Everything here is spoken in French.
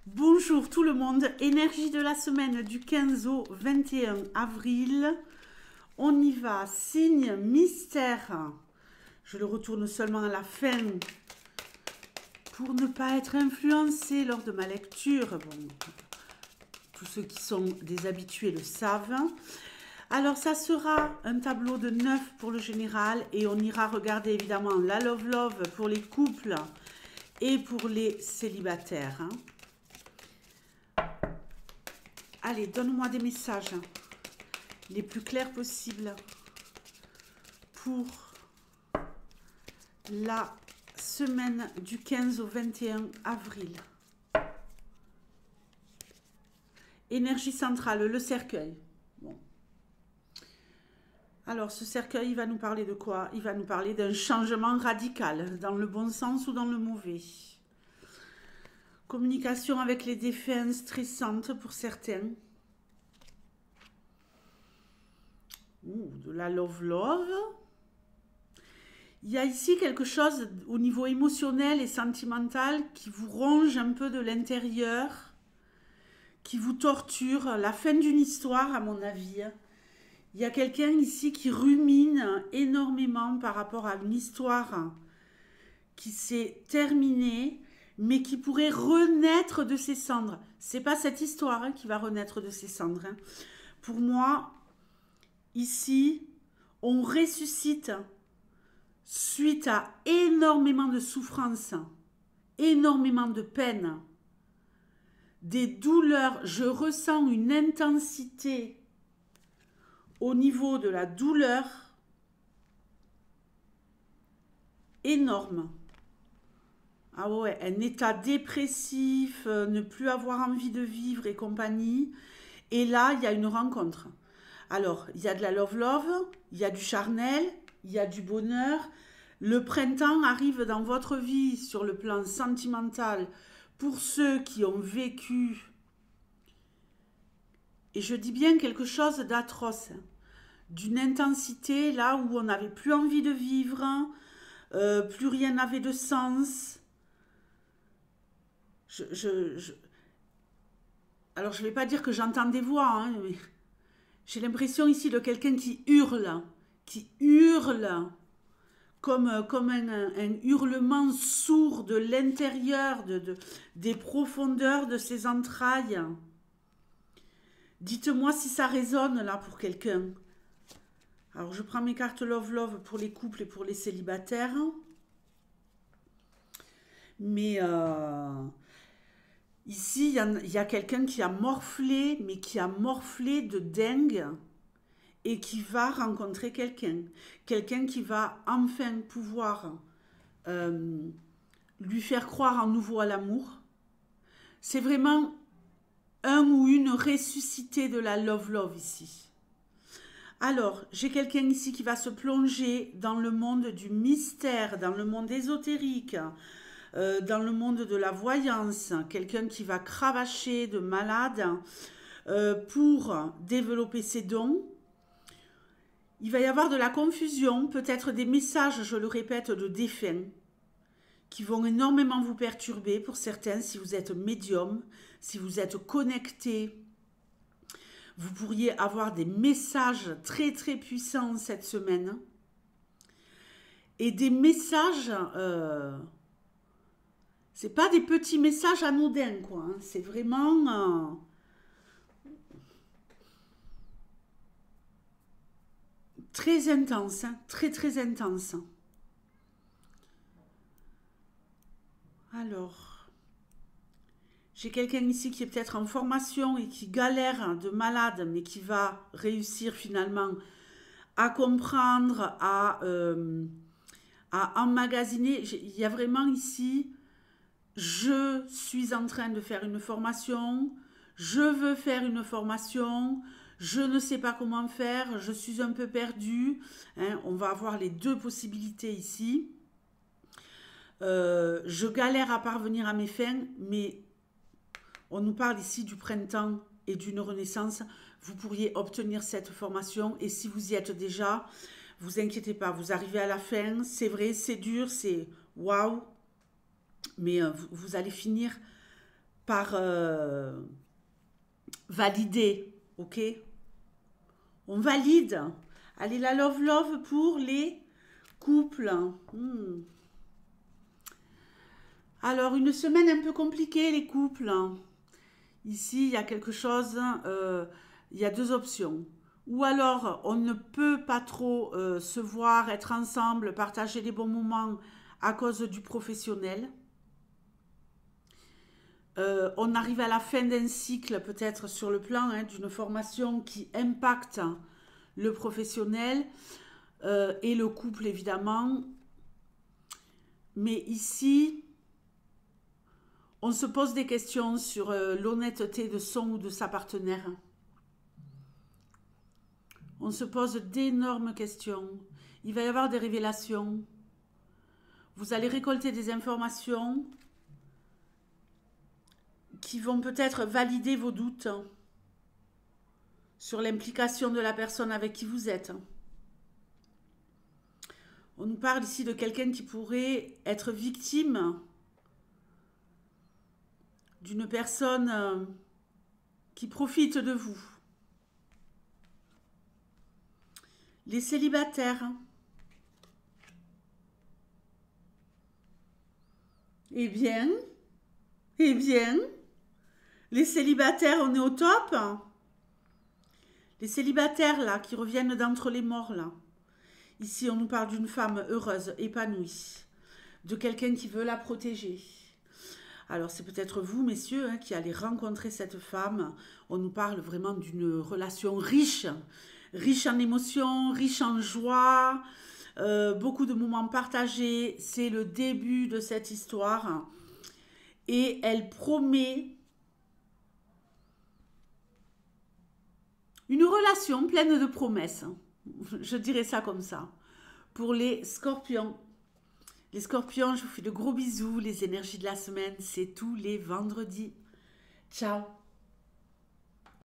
Bonjour tout le monde, énergie de la semaine du 15 au 21 avril. On y va, signe mystère. Je le retourne seulement à la fin pour ne pas être influencé lors de ma lecture. Bon, tous ceux qui sont des habitués le savent. Alors ça sera un tableau de 9 pour le général et on ira regarder évidemment la Love Love pour les couples et pour les célibataires. Allez, donne-moi des messages les plus clairs possibles pour la semaine du 15 au 21 avril. Énergie centrale, le cercueil. Bon. Alors, ce cercueil, il va nous parler de quoi? Il va nous parler d'un changement radical, dans le bon sens ou dans le mauvais. Communication avec les défunts stressantes pour certains. De la love. Il y a ici quelque chose au niveau émotionnel et sentimental qui vous ronge un peu de l'intérieur, qui vous torture. La fin d'une histoire, à mon avis. Il y a quelqu'un ici qui rumine énormément par rapport à une histoire qui s'est terminée, mais qui pourrait renaître de ses cendres. C'est pas cette histoire qui va renaître de ses cendres. Pour moi, ici, on ressuscite suite à énormément de souffrance, énormément de peine, des douleurs. Je ressens une intensité au niveau de la douleur énorme. Ah ouais, un état dépressif, ne plus avoir envie de vivre et compagnie. Et là, il y a une rencontre. Alors, il y a de la love, il y a du charnel, il y a du bonheur. Le printemps arrive dans votre vie sur le plan sentimental pour ceux qui ont vécu, et je dis bien quelque chose d'atroce, d'une intensité là où on n'avait plus envie de vivre, plus rien n'avait de sens. Alors, je ne vais pas dire que j'entends des voix, mais j'ai l'impression ici de quelqu'un qui hurle comme un hurlement sourd de l'intérieur, des profondeurs de ses entrailles. Dites-moi si ça résonne là pour quelqu'un. Alors, je prends mes cartes Love pour les couples et pour les célibataires. Mais ici, il y a quelqu'un qui a morflé, mais qui a morflé de dingue et qui va rencontrer quelqu'un. Quelqu'un qui va enfin pouvoir lui faire croire à nouveau à l'amour. C'est vraiment un ou une ressuscité de la love ici. Alors, j'ai quelqu'un ici qui va se plonger dans le monde du mystère, dans le monde ésotérique, dans le monde de la voyance, quelqu'un qui va cravacher de malade pour développer ses dons. Il va y avoir de la confusion, peut-être des messages, je le répète, de défunts, qui vont énormément vous perturber pour certains si vous êtes médium, si vous êtes connecté. Vous pourriez avoir des messages très très puissants cette semaine. Et des messages... c'est pas des petits messages anodins, quoi. C'est vraiment très intense, très très intense. Alors, j'ai quelqu'un ici qui est peut-être en formation et qui galère de malade, mais qui va réussir finalement à comprendre, à emmagasiner. Il y a vraiment ici... Je suis en train de faire une formation, je veux faire une formation, je ne sais pas comment faire, je suis un peu perdue. On va avoir les deux possibilités ici. Je galère à parvenir à mes fins, mais on nous parle ici du printemps et d'une renaissance. Vous pourriez obtenir cette formation et si vous y êtes déjà, vous inquiétez pas, vous arrivez à la fin. C'est vrai, c'est dur, c'est waouh. Mais vous allez finir par valider, ok? On valide. Allez, la love pour les couples. Alors, une semaine un peu compliquée, les couples. Ici, il y a quelque chose, il y a deux options. Ou alors, on ne peut pas trop se voir, être ensemble, partager des bons moments à cause du professionnel. On arrive à la fin d'un cycle, peut-être sur le plan d'une formation qui impacte le professionnel et le couple, évidemment. Mais ici, on se pose des questions sur l'honnêteté de son ou de sa partenaire. On se pose d'énormes questions. Il va y avoir des révélations. Vous allez récolter des informations qui vont peut-être valider vos doutes sur l'implication de la personne avec qui vous êtes. On nous parle ici de quelqu'un qui pourrait être victime d'une personne qui profite de vous. Les célibataires. Eh bien, les célibataires, on est au top. Les célibataires, là, qui reviennent d'entre les morts, là. Ici, on nous parle d'une femme heureuse, épanouie, de quelqu'un qui veut la protéger. Alors, c'est peut-être vous, messieurs, qui allez rencontrer cette femme. On nous parle vraiment d'une relation riche, riche en émotions, riche en joie, beaucoup de moments partagés. C'est le début de cette histoire. Et elle promet une relation pleine de promesses. Je dirais ça comme ça. Pour les scorpions. Les scorpions, je vous fais de gros bisous. Les énergies de la semaine, c'est tous les vendredis. Ciao.